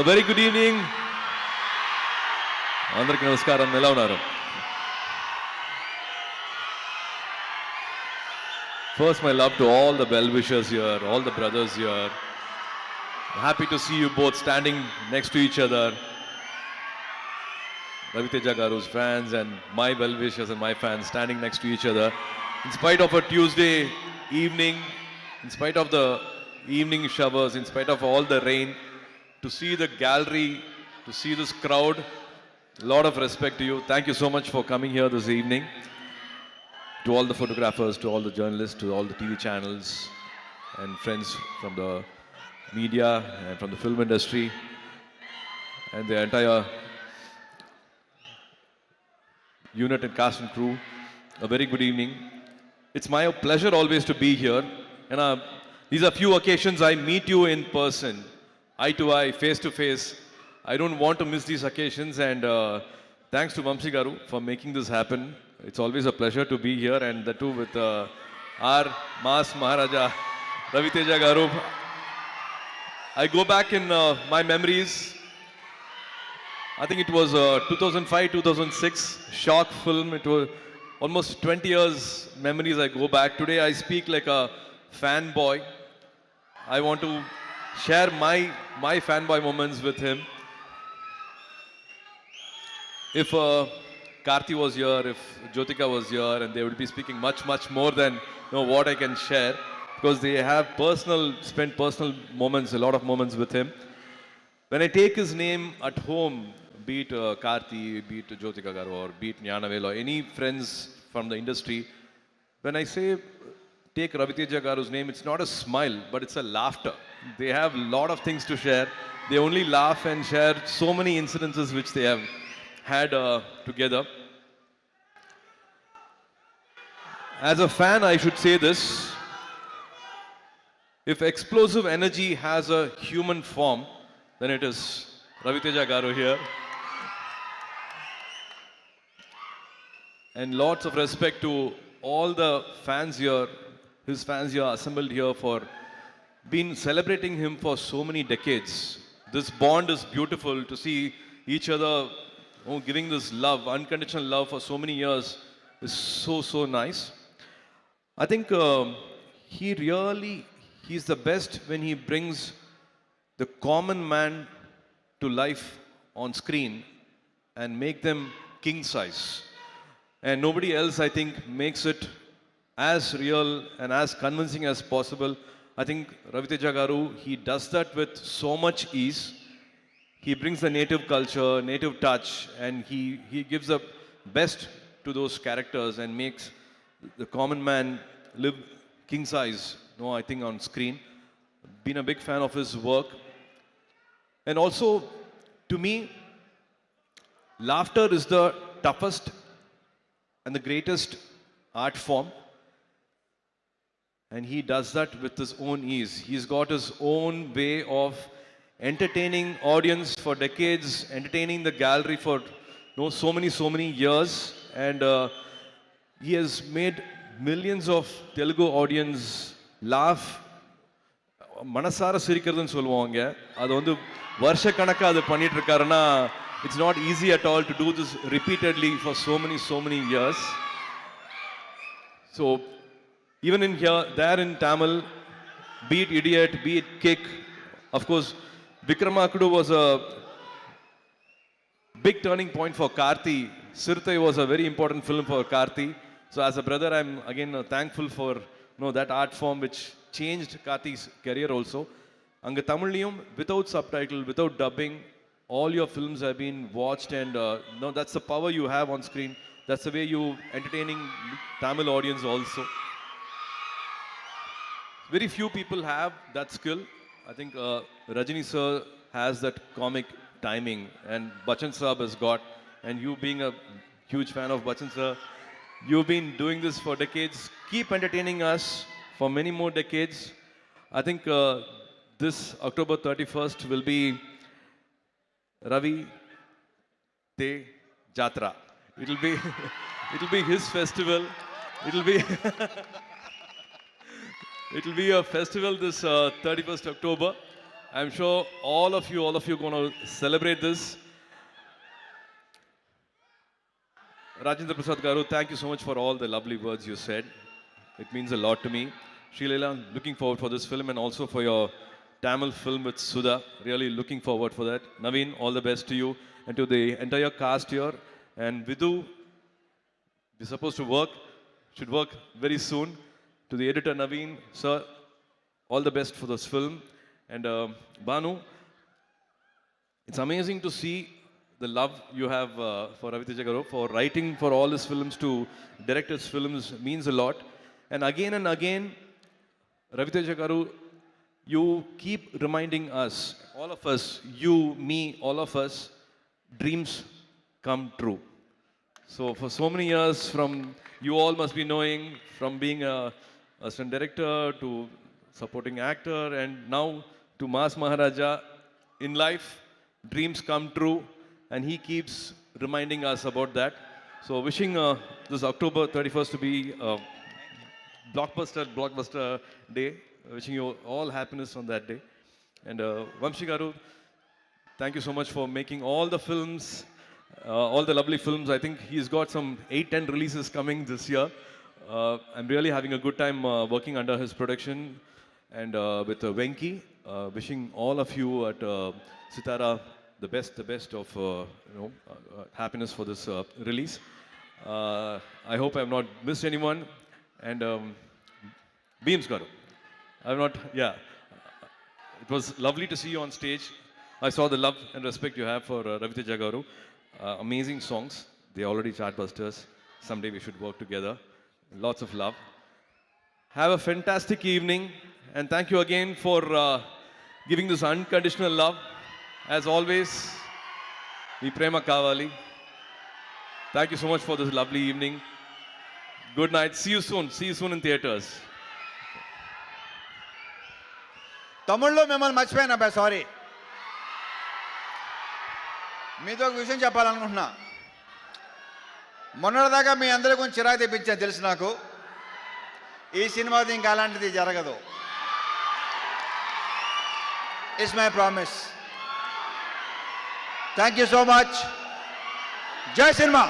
A very good evening. అందరికీ నమస్కారం. ఎలా ఉన్నారు? First, my love to all the well-wishers here, all the brothers here. Happy to see you both standing next to each other. Raviteja Garu's fans and my well-wishers and my fans standing next to each other. In spite of a Tuesday evening, in spite of the evening showers, in spite of all the rain, to see the gallery, to see this crowd, a lot of respect to you. Thank you so much for coming here this evening. To all the photographers, to all the journalists, to all the TV channels and friends from the media and from the film industry and the entire unit and cast and crew, a very good evening. It's my pleasure always to be here. And these are few occasions I meet you in person, eye to eye, face to face. I don't want to miss these occasions, and thanks to Vamsi Garu for making this happen. It's always a pleasure to be here, and the two with our Mass Maharaja, Raviteja Garu. I go back in my memories. I think it was 2005-2006 shock film. It was almost 20 years memories I go back. Today I speak like a fanboy. I want to share my fanboy moments with him. If Karthi was here, if Jyotika was here, and they would be speaking much more than what I can share, because they have spent personal moments, a lot of moments with him. When I take his name at home, be it Karthi, be it Jyotika Garu, or be it Gnanavel, or any friends from the industry, when I say take Raviteja Garu's name, it's not a smile, but it's a laughter. They have a lot of things to share. They only laugh and share so many incidences which they have had together. As a fan, I should say this. If explosive energy has a human form, then it is Raviteja Garu here. And lots of respect to all the fans here, his fans here assembled here for been celebrating him for so many decades. This bond is beautiful to see each other giving this love, unconditional love for so many years is so nice. I think he's the best when he brings the common man to life on screen and make them king size. And nobody else, I think, makes it as real and as convincing as possible. I think Raviteja Garu, he does that with so much ease. He brings the native culture, native touch, and he gives the best to those characters and makes the common man live king size, I think, on screen. Been a big fan of his work. And also, to me, laughter is the toughest and the greatest art form. And he does that with his own ease. He's got his own way of entertaining audience for decades, entertaining the gallery for so many years. And he has made millions of Telugu audience laugh. மனசார சிரிக்கிறதுன்னு சொல்லுவாங்க. அது வந்து வருஷ கணக்கா அது பண்ணிட்டு இருக்காருன்னா it's not easy at all to do this repeatedly for so many years. So even in here, there in Tamil, be it Idiot, be it Kick, of course, Vikramakudu was a big turning point for Karthi. Sirthai was a very important film for Karthi. So as a brother, I'm again thankful for that art form which changed Karthi's career also. Anga Tamiliyum, without subtitle, without dubbing, all your films have been watched, and that's the power you have on screen. That's the way you entertaining Tamil audience also. Very few people have that skill. I think Rajini sir has that comic timing, and Bachchan Saab has got, and you being a huge fan of Bachchan sir, you've been doing this for decades. Keep entertaining us for many more decades. I think this October 31st will be Ravi Te Jatra. It'll be his festival. It'll be a festival this 31st October. I'm sure all of you going to celebrate this. Rajendra Prasad Garu, thank you so much for all the lovely words you said. It means a lot to me. Srileela, looking forward for this film and also for your Tamil film with Sudha. Really looking forward for that. Naveen, all the best to you and to the entire cast here. And Vidhu, we're supposed to should work very soon. To the editor Naveen, sir, all the best for this film. And Banu, it's amazing to see the love you have for Ravi Teja Garu, for writing for all his films to direct his films means a lot. And again, Ravi Teja Garu, you keep reminding us, all of us, you, me, all of us, dreams come true. So for so many years, from you all must be knowing, from being a assistant director to supporting actor, and now to Mas Maharaja, in life, dreams come true, and he keeps reminding us about that. So wishing this October 31st to be a blockbuster day. Wishing you all happiness on that day. And Vamshi Garu, thank you so much for making all the films, all the lovely films. I think he's got some 8-10 releases coming this year. I'm really having a good time working under his production and with Venki. Wishing all of you at Sitara the best of happiness for this release. I hope I've not missed anyone. And Beams Garu, I've not, yeah. It was lovely to see you on stage. I saw the love and respect you have for Ravi Teja Garu. Amazing songs. They're already chartbusters. Someday we should work together. Lots of love. Have a fantastic evening. And thank you again for giving this unconditional love. As always, మీ ప్రేమ కావాలి. Thank you so much for this lovely evening. Good night. See you soon. See you soon in theaters. తమిళ్లో మిమ్మల్ని మర్చిపోయాను అబ్బాయి, sorry. మీతో ఒక విషయం చెప్పాలనుకుంటున్నా. మొన్నటిదాకా మీ అందరి గురించి చిరాకు తెప్పించాను తెలుసు నాకు. ఈ సినిమాది ఇంకా అలాంటిది జరగదు. It's my promise. Thank you so much. జై సినిమా.